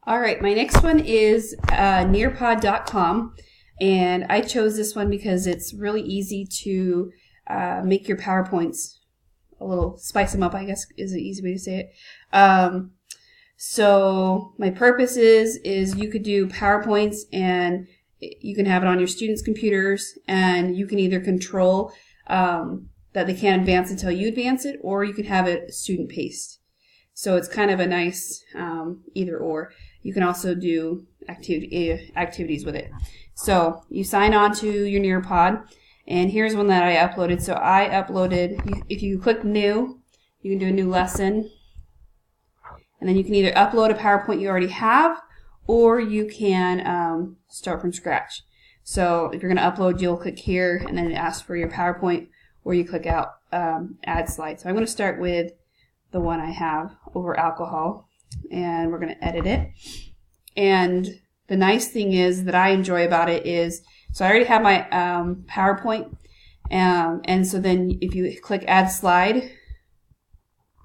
All right, my next one is Nearpod.com, and I chose this one because it's really easy to make your PowerPoints a little, spice them up, I guess is an easy way to say it. So my purpose is you could do PowerPoints and you can have it on your students' computers, and you can either control that they can't advance until you advance it, or you can have it student paced. So it's kind of a nice either or. You can also do activities with it. So you sign on to your Nearpod, and here's one that I uploaded. So I uploaded, if you click new, you can do a new lesson. And then you can either upload a PowerPoint you already have, or you can start from scratch. So if you're going to upload, you'll click here, and then it asks for your PowerPoint, or you click out add slide. So I'm going to start with the one I have over alcohol, and we're going to edit it. And the nice thing is that I enjoy about it is, so I already have my PowerPoint, and so then if you click add slide,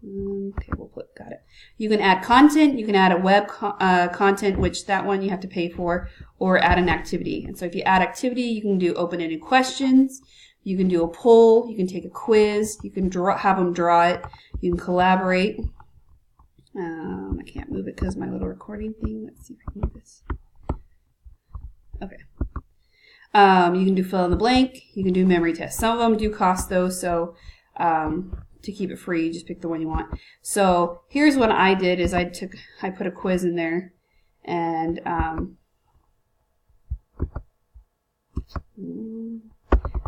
okay, got it. You can add content, you can add a web content, which that one you have to pay for, or add an activity. And so if you add activity, you can do open-ended questions, you can do a poll, you can take a quiz, you can have them draw it, you can collaborate. I can't move it because my little recording thing. Let's see if I can move this. Okay. You can do fill in the blank, you can do memory tests. Some of them do cost though, so to keep it free, just pick the one you want. So here's what I did is I put a quiz in there, and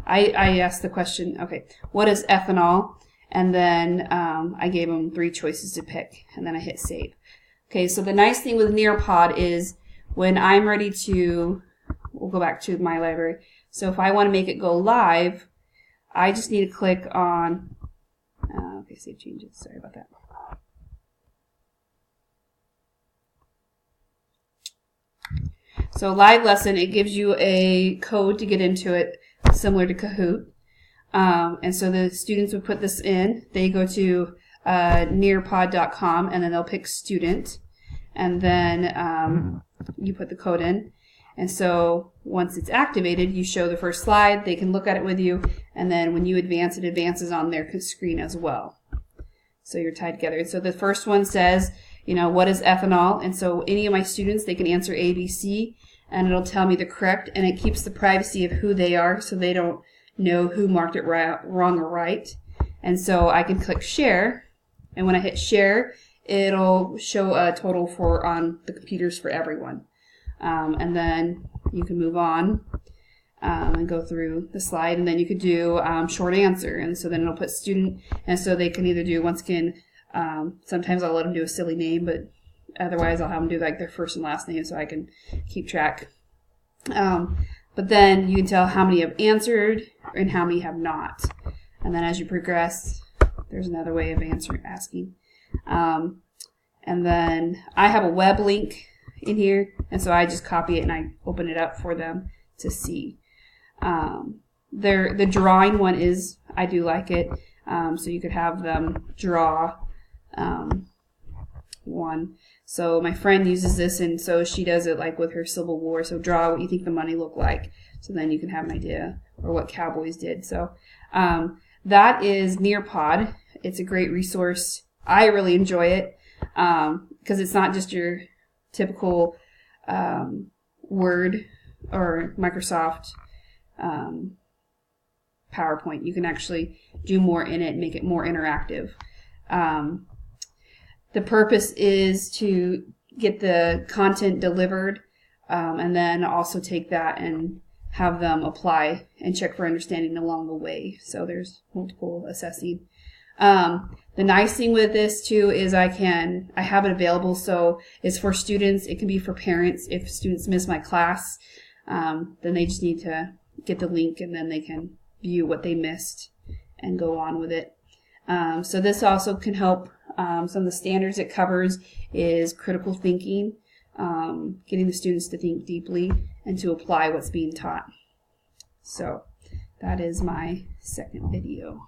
I asked the question, okay, what is ethanol? And then I gave them 3 choices to pick, and then I hit save. Okay, so the nice thing with Nearpod is when I'm ready to, we'll go back to my library. So if I want to make it go live, I just need to click on, okay, save changes, sorry about that. So live lesson, it gives you a code to get into it, similar to Kahoot. And so the students would put this in. They go to nearpod.com, and then they'll pick student, and then you put the code in. And so once it's activated, you show the first slide. They can look at it with you, and then when you advance, it advances on their screen as well. So you're tied together. And so the first one says, you know, what is ethanol? And so any of my students, they can answer A, B, C, and it'll tell me the correct, and it keeps the privacy of who they are, so they don't know who marked it wrong or right. And so I can click share, and when I hit share, it'll show a total on the computers for everyone. And then you can move on and go through the slide, and then you could do short answer, and so then it'll put student, and so they can either do, once again, sometimes I'll let them do a silly name, but otherwise I'll have them do like their first and last name so I can keep track. But then you can tell how many have answered and how many have not. And then as you progress, there's another way of asking. And then I have a web link in here, and so I just copy it and I open it up for them to see. The drawing one is, I do like it. So you could have them draw one. So my friend uses this, and so she does it like with her Civil War. So draw what you think the money looked like. So then you can have an idea, or what cowboys did. So that is Nearpod. It's a great resource. I really enjoy it because it's not just your typical Word or Microsoft PowerPoint. You can actually do more in it and make it more interactive. The purpose is to get the content delivered, and then also take that and have them apply and check for understanding along the way. So there's multiple assessing. The nice thing with this too is I have it available, so it's for students. It can be for parents. If students miss my class, then they just need to get the link, and then they can view what they missed and go on with it. So this also can help. Some of the standards it covers is critical thinking, getting the students to think deeply and to apply what's being taught. So that is my second video.